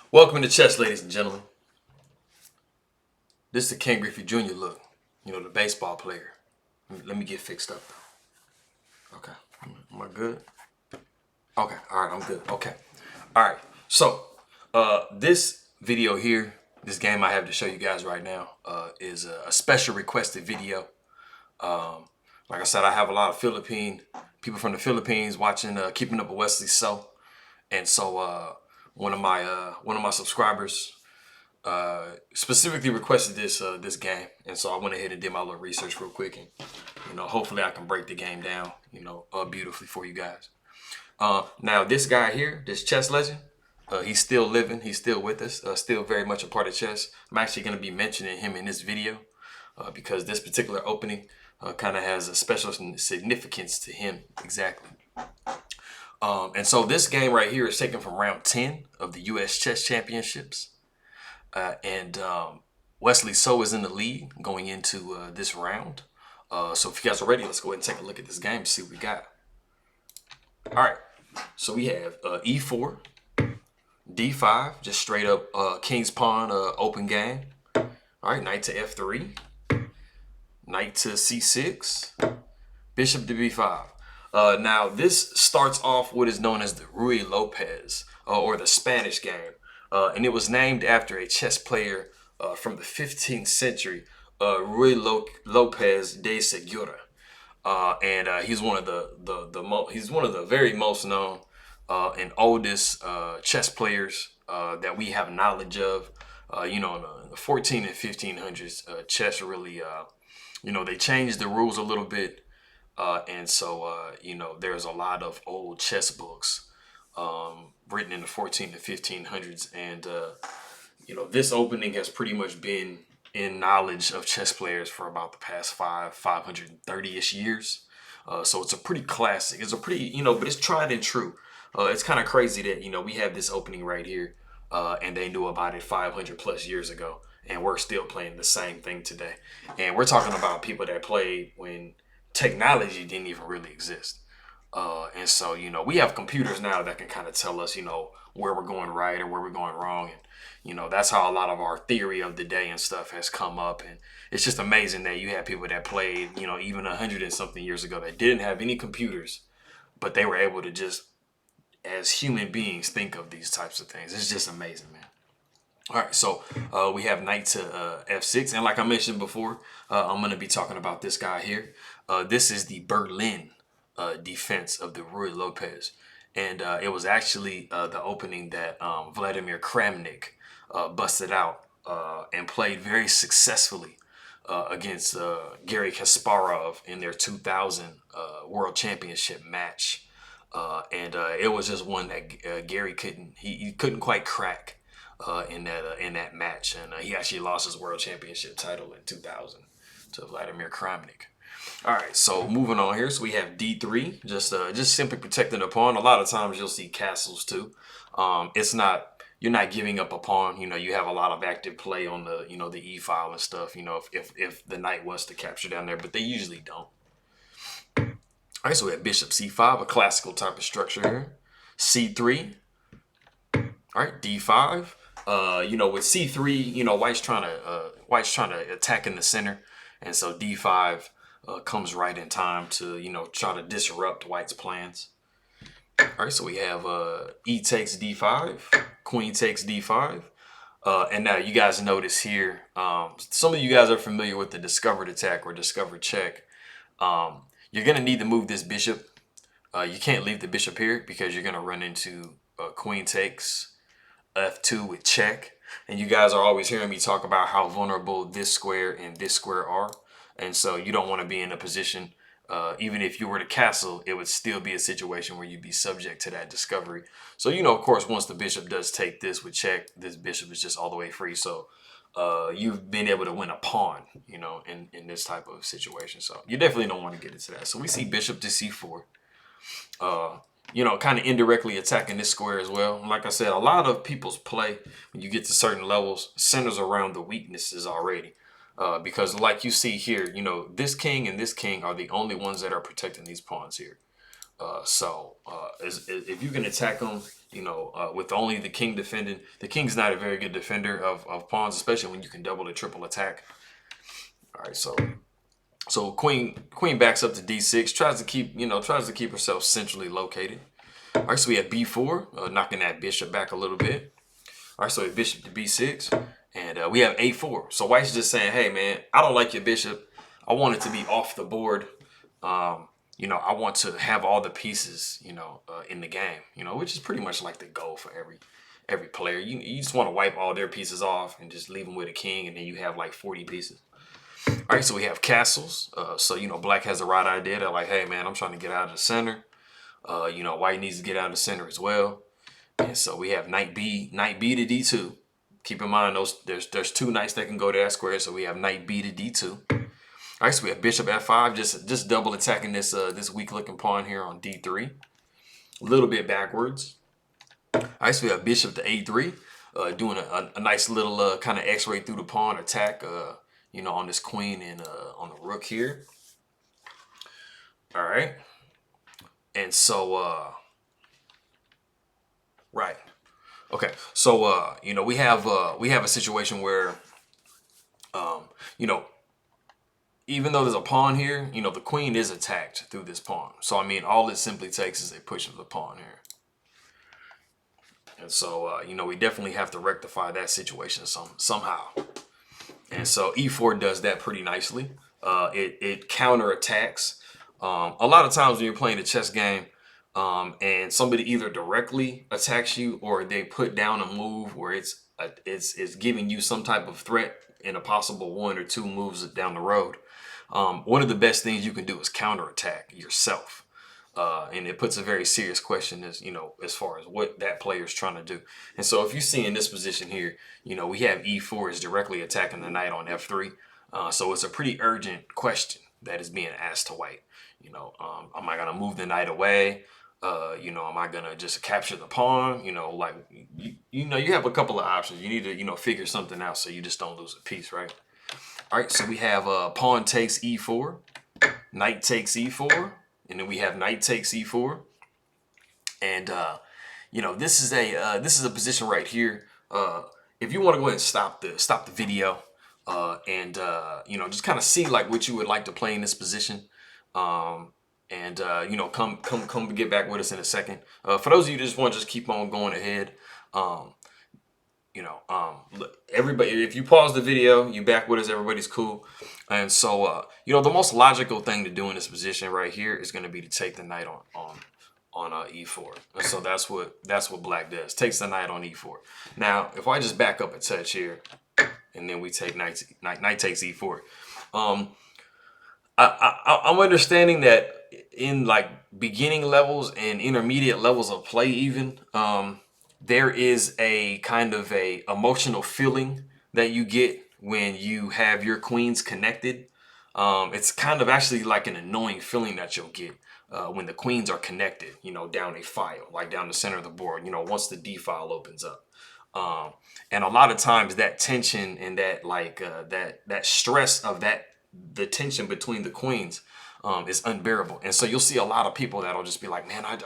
Welcome to chess, ladies and gentlemen. This is the Ken Griffey Jr. look. You know, the baseball player. Let me get fixed up though. Okay. Am I good? Okay. All right. I'm good. Okay. All right. So, this video here, this game I have to show you guys right now, is a special requested video. Like I said, I have a lot of people from the Philippines watching Keeping Up with Wesley So, and so one of my subscribers specifically requested this game, and so I went ahead and did my little research real quick, and hopefully I can break the game down beautifully for you guys. Now this guy here, this chess legend, he's still living, he's still with us, still very much a part of chess. I'm actually going to be mentioning him in this video because this particular opening kind of has a special significance to him. Exactly. And so this game right here is taken from round 10 of the US Chess Championships. And Wesley So is in the lead going into this round. So if you guys are ready, let's go ahead and take a look at this game and see what we got. All right. So we have E4, D5, just straight up King's Pawn open game. All right, Knight to F3, Knight to C6, Bishop to B5. Now this starts off what is known as the Ruy Lopez or the Spanish game. And it was named after a chess player from the 15th century, Ruy Lopez de Segura, and he's one of the very most known and oldest chess players that we have knowledge of. In the 14 and 1500s, chess really, they changed the rules a little bit, and so there's a lot of old chess books written in the 14 to 1500s, and this opening has pretty much been in knowledge of chess players for about the past 530-ish years. So it's a pretty classic. It's a pretty, but it's tried and true. It's kind of crazy that we have this opening right here, and they knew about it 500 plus years ago, and we're still playing the same thing today. And we're talking about people that played when technology didn't even really exist. And so, we have computers now that can kind of tell us, where we're going right or where we're going wrong. And, that's how a lot of our theory of the day and stuff has come up. And it's just amazing that you have people that played, even 100 and something years ago that didn't have any computers, but they were able to just, as human beings, think of these types of things. It's just amazing, man. All right, so we have Knight to F6. And like I mentioned before, I'm going to be talking about this guy here. This is the Berlin defense of the Ruy Lopez, and it was actually the opening that Vladimir Kramnik busted out and played very successfully against Garry Kasparov in their 2000 World Championship match, and it was just one that Gary couldn't quite crack in that match, and he actually lost his World Championship title in 2000 to Vladimir Kramnik. All right, so moving on here, so we have D3, just simply protecting the pawn. A lot of times you'll see castles too. You're not giving up a pawn. You have a lot of active play on the the E file and stuff. If the knight was to capture down there, but they usually don't. All right, so we have Bishop C5, a classical type of structure here. C3. All right, D5. With C3, White's trying to attack in the center, and so D5. Comes right in time to, try to disrupt White's plans. All right, so we have E takes D5, Queen takes D5. And now you guys notice here, some of you guys are familiar with the discovered attack or discovered check. You're going to need to move this bishop. You can't leave the bishop here because you're going to run into Queen takes F2 with check. And you guys are always hearing me talk about how vulnerable this square and this square are. And so you don't want to be in a position, even if you were to castle, it would still be a situation where you'd be subject to that discovery. So, of course, once the bishop does take this with check, this bishop is just all the way free. So you've been able to win a pawn, in this type of situation. So you definitely don't want to get into that. So we see bishop to C4, kind of indirectly attacking this square as well. Like I said, a lot of people's play, when you get to certain levels, centers around the weaknesses already. Because like you see here, this king and this king are the only ones that are protecting these pawns here. So if you can attack them with only the king defending. The king's not a very good defender of pawns, especially when you can double or triple attack. All right, so queen backs up to d6, tries to keep herself centrally located. All right, so we have b4, knocking that bishop back a little bit. All right, so we have bishop to b6, and we have a4. So white's just saying, hey man, I don't like your bishop. I want it to be off the board. I want to have all the pieces, in the game, which is pretty much like the goal for every player. You just want to wipe all their pieces off and just leave them with a king, and then you have like 40 pieces. All right, so we have castles. So black has the right idea. They're like, hey man, I'm trying to get out of the center. White needs to get out of the center as well. And so we have knight B to d2. Keep in mind there's two knights that can go to that square, so we have knight B to d2. All right, so we have bishop f5, just double attacking this weak looking pawn here on d3, a little bit backwards. All right, so we have bishop to a3, doing a nice little kind of x-ray through the pawn attack, on this queen and on the rook here. All right, and so right, okay, so we have a situation where even though there's a pawn here, the queen is attacked through this pawn. So, I mean, all it simply takes is a push of the pawn here. And so, we definitely have to rectify that situation somehow. And so e4 does that pretty nicely. It counterattacks. A lot of times when you're playing a chess game and somebody either directly attacks you or they put down a move where it's giving you some type of threat in a possible 1 or 2 moves down the road. One of the best things you can do is counterattack yourself. And it puts a very serious question as far as what that player is trying to do. And so if you see in this position here, we have e4 is directly attacking the knight on f3. So it's a pretty urgent question that is being asked to white. Am I going to move the knight away? Am I going to just capture the pawn? You have a couple of options. You need to, figure something out so you just don't lose a piece, right? All right, so we have pawn takes e4, knight takes e4, and then we have knight takes e4. And this is a position right here. If you want to go ahead and stop the video, and just kind of see like what you would like to play in this position, come get back with us in a second. For those of you who just want to keep on going ahead, look, everybody, if you pause the video, you back with us, everybody's cool. And so, the most logical thing to do in this position right here is going to be to take the knight on e4. And so that's what black does, takes the knight on e4. Now, if I just back up a touch here, and then we take knight takes e4. I'm understanding that in like beginning levels and intermediate levels of play even, there is a kind of a emotional feeling that you get when you have your queens connected. It's kind of actually like an annoying feeling that you'll get when the queens are connected, down a file, like down the center of the board, once the D file opens up. And a lot of times that tension and that that stress of the tension between the queens is unbearable. And so you'll see a lot of people that'll just be like, man, I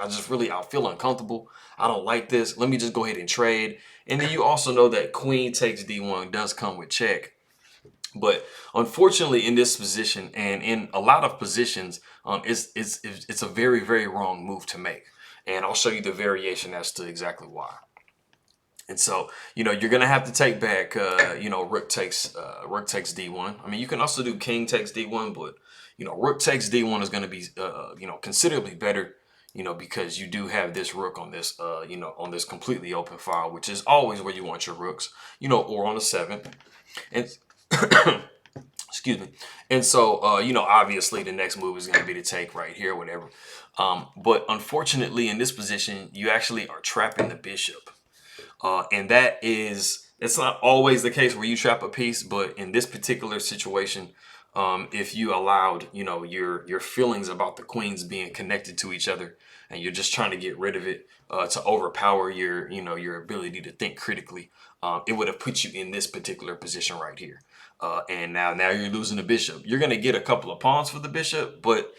feel uncomfortable. I don't like this. Let me just go ahead and trade. And then you also know that queen takes d1 does come with check. But unfortunately in this position and in a lot of positions, it's a very, very wrong move to make. And I'll show you the variation as to exactly why. And so, you're going to have to take back, rook takes d1. I mean, you can also do king takes d1, but, rook takes d1 is going to be, considerably better, because you do have this rook on this, on this completely open file, which is always where you want your rooks, or on the 7. And excuse me. And so, obviously the next move is going to be to take right here, whatever. But unfortunately, in this position, you actually are trapping the bishop. And it's not always the case where you trap a piece, but in this particular situation, if you allowed, your feelings about the queens being connected to each other, and you're just trying to get rid of it to overpower your ability to think critically, it would have put you in this particular position right here. And now you're losing the bishop. You're going to get a couple of pawns for the bishop, but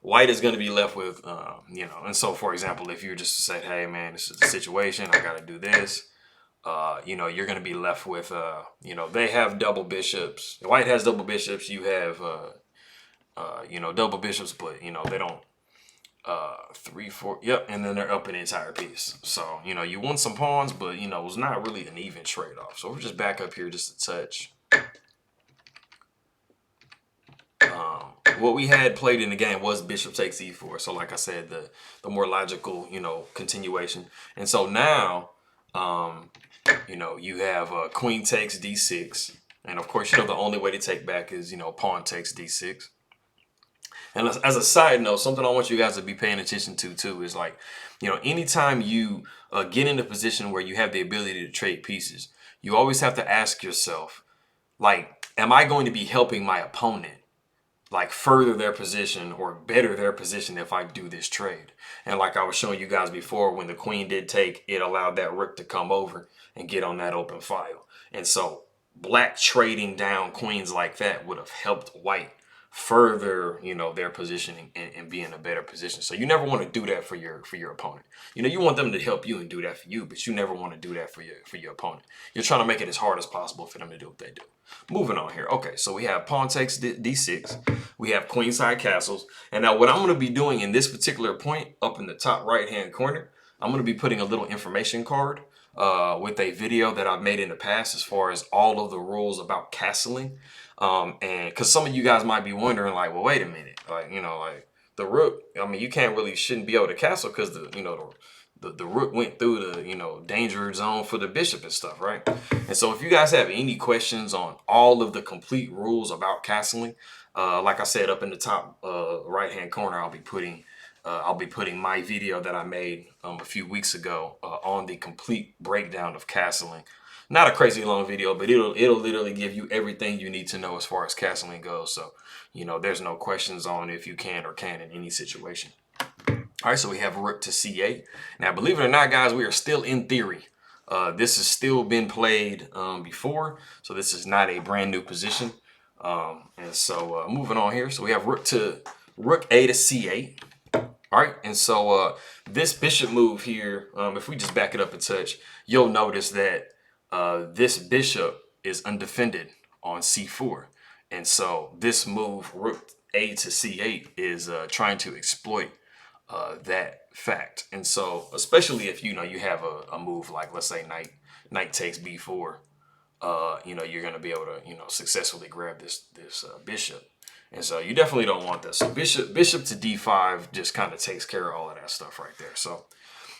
white is going to be left with, you know, and so for example, if you're just to say, hey man, this is the situation, I got to do this, you know, you're going to be left with, you know, they have double bishops. White has double bishops. You have, you know, double bishops, but you know, they don't, 3, 4, yep. And then they're up an entire piece. So, you know, you won some pawns, but you know, it was not really an even trade-off. So we're just back up here just a touch. What we had played in the game was bishop takes e4. So like I said, the more logical, you know, continuation. And so now, you know, you have queen takes d6. And of course, you know, the only way to take back is, you know, pawn takes d6. And as a side note, something I want you guys to be paying attention to too is like, you know, anytime you get in a position where you have the ability to trade pieces, you always have to ask yourself, like, am I going to be helping my opponent like further their position or better their position if I do this trade? And like I was showing you guys before, when the queen did take, it allowed that rook to come over and get on that open file. And so black trading down queens like that would have helped white further, you know, their positioning and be in a better position. So you never want to do that for your opponent. You know, you want them to help you and do that for you, but you never want to do that for your opponent. You're trying to make it as hard as possible for them to do what they do. Moving on here. Okay, so we have pawn takes d6. We have queenside castles. And now what I'm going to be doing in this particular point up in the top right hand corner, I'm going to be putting a little information card with a video that I've made in the past as far as all of the rules about castling. And because some of you guys might be wondering, like, well, wait a minute, like, you know, like the rook, I mean, you shouldn't be able to castle because the rook went through the, you know, danger zone for the bishop and stuff, right? And so if you guys have any questions on all of the complete rules about castling, like I said, up in the top right hand corner, I'll be putting my video that I made a few weeks ago on the complete breakdown of castling. Not a crazy long video, but it'll literally give you everything you need to know as far as castling goes. So, you know, there's no questions on if you can or can't in any situation. All right, so we have rook to c8. Now, believe it or not, guys, we are still in theory. This has still been played before, so this is not a brand new position. And so moving on here, so we have rook a to c8. All right, and so this bishop move here, if we just back it up a touch, you'll notice that this bishop is undefended on c4. And so this move, rook a to c8, is trying to exploit that fact. And so especially if, you know, you have a move like, let's say knight takes b4, you know, you're going to be able to, you know, successfully grab this bishop. And so you definitely don't want that. So bishop to d5 just kind of takes care of all of that stuff right there. So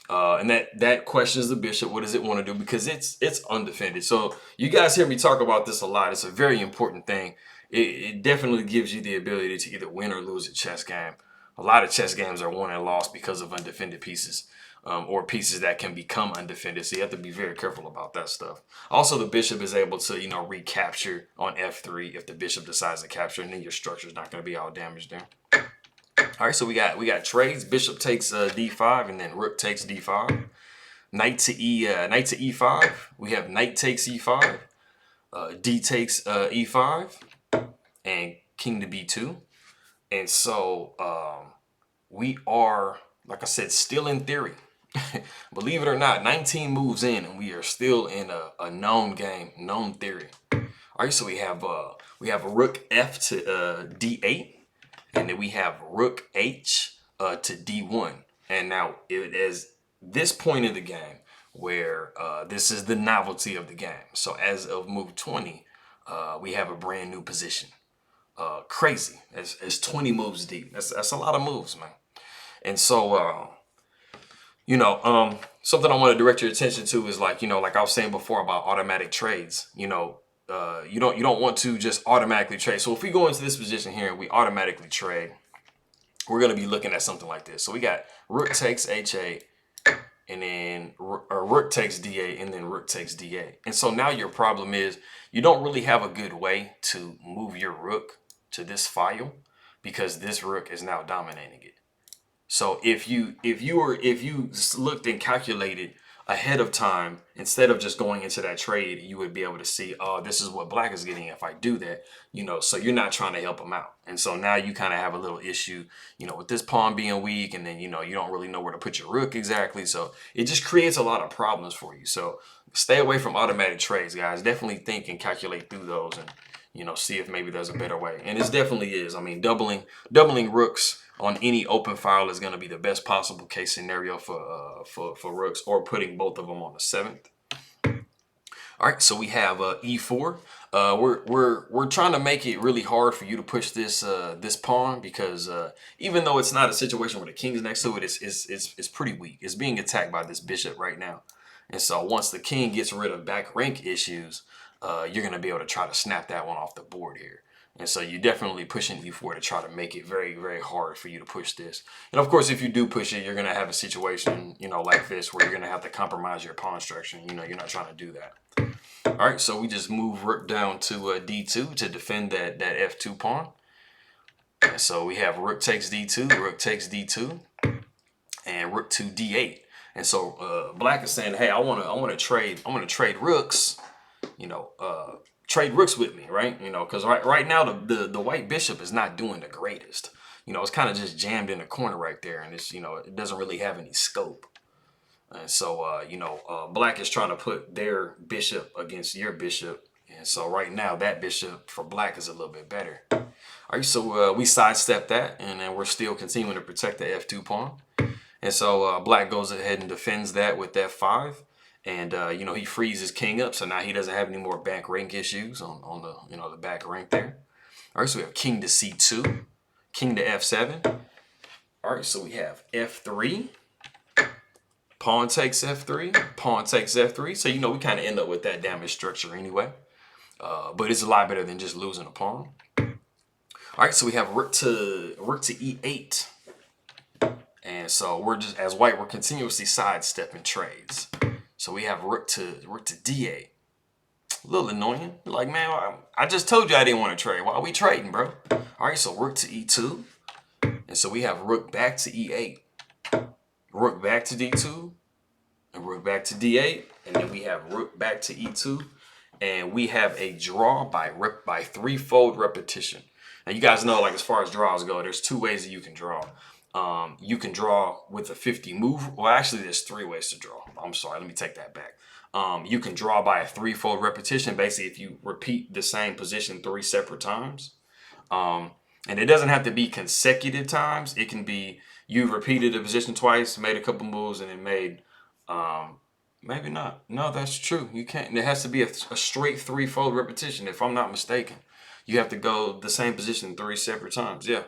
and that questions the bishop. What does it want to do? Because it's undefended. So you guys hear me talk about this a lot. It's a very important thing. It definitely gives you the ability to either win or lose a chess game. A lot of chess games are won and lost because of undefended pieces, or pieces that can become undefended. So you have to be very careful about that stuff. Also, the bishop is able to, you know, recapture on f3 if the bishop decides to capture, and then your structure is not going to be all damaged there. All right, so we got trades. Bishop takes d5, and then rook takes d5. Knight to e5. We have knight takes e5. D takes e5, and king to b2. And so we are, like I said, still in theory. Believe it or not, 19 moves in, and we are still in a known game, known theory. All right, so we have rook f to d8. And then we have rook h to d1. And now it is this point in the game where this is the novelty of the game. So as of move 20, we have a brand new position. Crazy. It's 20 moves deep. That's a lot of moves, man. And so, you know, something I want to direct your attention to is, like, you know, like I was saying before about automatic trades, you know, you don't want to just automatically trade. So if we go into this position here and we automatically trade, we're going to be looking at something like this. So we got rook takes h8, and then rook takes d8, and then rook takes d8. And so now your problem is you don't really have a good way to move your rook to this file because this rook is now dominating it. So if you looked and calculated ahead of time, instead of just going into that trade, you would be able to see, oh, this is what black is getting if I do that, you know, so you're not trying to help him out. And so now you kind of have a little issue, you know, with this pawn being weak, and then, you know, you don't really know where to put your rook exactly. So it just creates a lot of problems for you. So stay away from automatic trades, guys. Definitely think and calculate through those, and, you know, see if maybe there's a better way. And it definitely is. I mean, doubling rooks on any open file is going to be the best possible case scenario for rooks, or putting both of them on the 7th. All right, so we have e4. We're trying to make it really hard for you to push this this pawn, because even though it's not a situation where the king's next to it, it's pretty weak. It's being attacked by this bishop right now, and so once the king gets rid of back rank issues, you're going to be able to try to snap that one off the board here. And so you're definitely pushing e4 to try to make it very, very hard for you to push this. And of course, if you do push it, you're going to have a situation, you know, like this, where you're going to have to compromise your pawn structure. You know, you're not trying to do that. All right, so we just move rook down to d2 to defend that f2 pawn. And so we have rook takes d2, rook takes d2, and rook to d8. And so black is saying, hey, I want to trade rooks, you know, trade rooks with me, right? You know, because right now the white bishop is not doing the greatest. You know, it's kind of just jammed in the corner right there, and it's, you know, it doesn't really have any scope. And so you know, black is trying to put their bishop against your bishop, and so right now that bishop for black is a little bit better. All right, so we sidestep that, and then we're still continuing to protect the f2 pawn. And so black goes ahead and defends that with f5. And, you know, he frees his king up, so now he doesn't have any more back rank issues on the, you know, the back rank there. All right, so we have king to c2, king to f7. All right, so we have f3, pawn takes f3, pawn takes f3. So, you know, we kind of end up with that damage structure anyway. But it's a lot better than just losing a pawn. All right, so we have rook to e8. And so we're just, as white, we're continuously sidestepping trades. So we have rook to d8. A little annoying. Like, man, I just told you I didn't want to trade. Why are we trading, bro? All right, so rook to e2. And so we have rook back to e8. Rook back to d2. And rook back to d8. And then we have rook back to e2. And we have a draw by threefold repetition. Now, you guys know, like, as far as draws go, there's two ways that you can draw. You can draw with a 50 move. Well, actually, there's 3 ways to draw. I'm sorry, let me take that back. You can draw by a threefold repetition. Basically, if you repeat the same position 3 separate times. And it doesn't have to be consecutive times. It can be you've repeated the position twice, made a couple moves, and then made, maybe not. No, that's true. You can't. It has to be a straight threefold repetition, if I'm not mistaken. You have to go the same position 3 separate times. Yeah.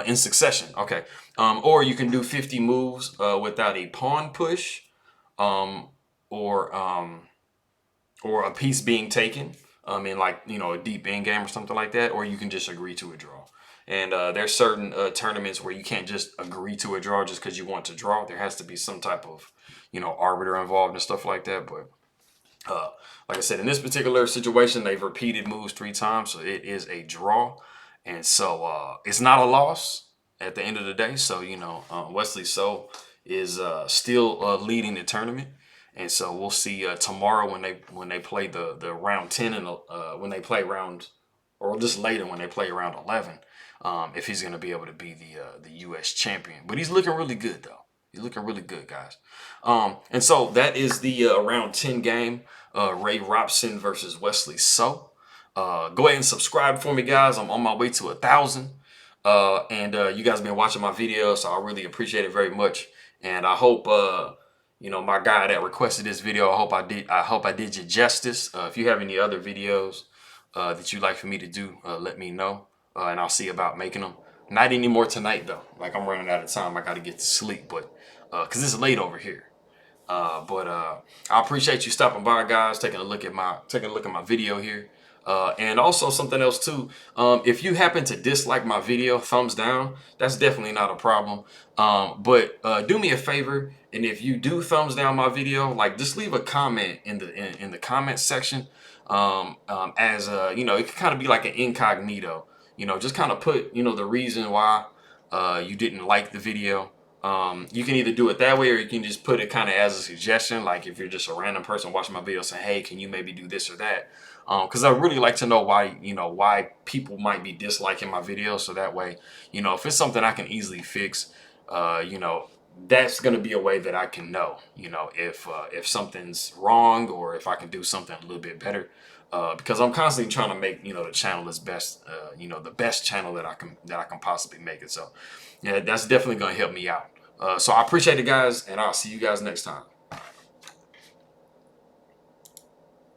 In succession. Okay. Or you can do 50 moves without a pawn push, or a piece being taken in, like, you know, a deep end game or something like that. Or you can just agree to a draw. And there's certain tournaments where you can't just agree to a draw just because you want to draw. There has to be some type of, you know, arbiter involved and stuff like that. But like I said, in this particular situation, they've repeated moves 3 times, so it is a draw. And so it's not a loss at the end of the day. So, you know, Wesley So is still leading the tournament. And so we'll see tomorrow when they play the round 10 and when they play round, or just later when they play round 11, if he's going to be able to be the U.S. champion. But he's looking really good, though. He's looking really good, guys. And so that is the round 10 game, Ray Robson versus Wesley So. Go ahead and subscribe for me, guys. I'm on my way to 1,000. And you guys have been watching my videos, so I really appreciate it very much. And I hope you know, my guy that requested this video, I hope I did you justice. If you have any other videos that you'd like for me to do, let me know. And I'll see about making them. Not anymore tonight, though. Like, I'm running out of time. I got to get to sleep, but because it's late over here. But I appreciate you stopping by, guys, taking a look at my video here. And also something else too, if you happen to dislike my video, thumbs down, that's definitely not a problem. But do me a favor, and if you do thumbs down my video, like, just leave a comment in the comment section. As you know, it can kind of be like an incognito, you know, just kind of put, you know, the reason why you didn't like the video. You can either do it that way, or you can just put it kind of as a suggestion. Like if you're just a random person watching my video saying, hey, can you maybe do this or that? Because I really like to know why, why people might be disliking my videos. So that way, if it's something I can easily fix, that's going to be a way that I can know, if something's wrong or if I can do something a little bit better. Because I'm constantly trying to make, the channel as best, the best channel that I can possibly make it. So yeah, that's definitely going to help me out. So I appreciate it, guys, and I'll see you guys next time.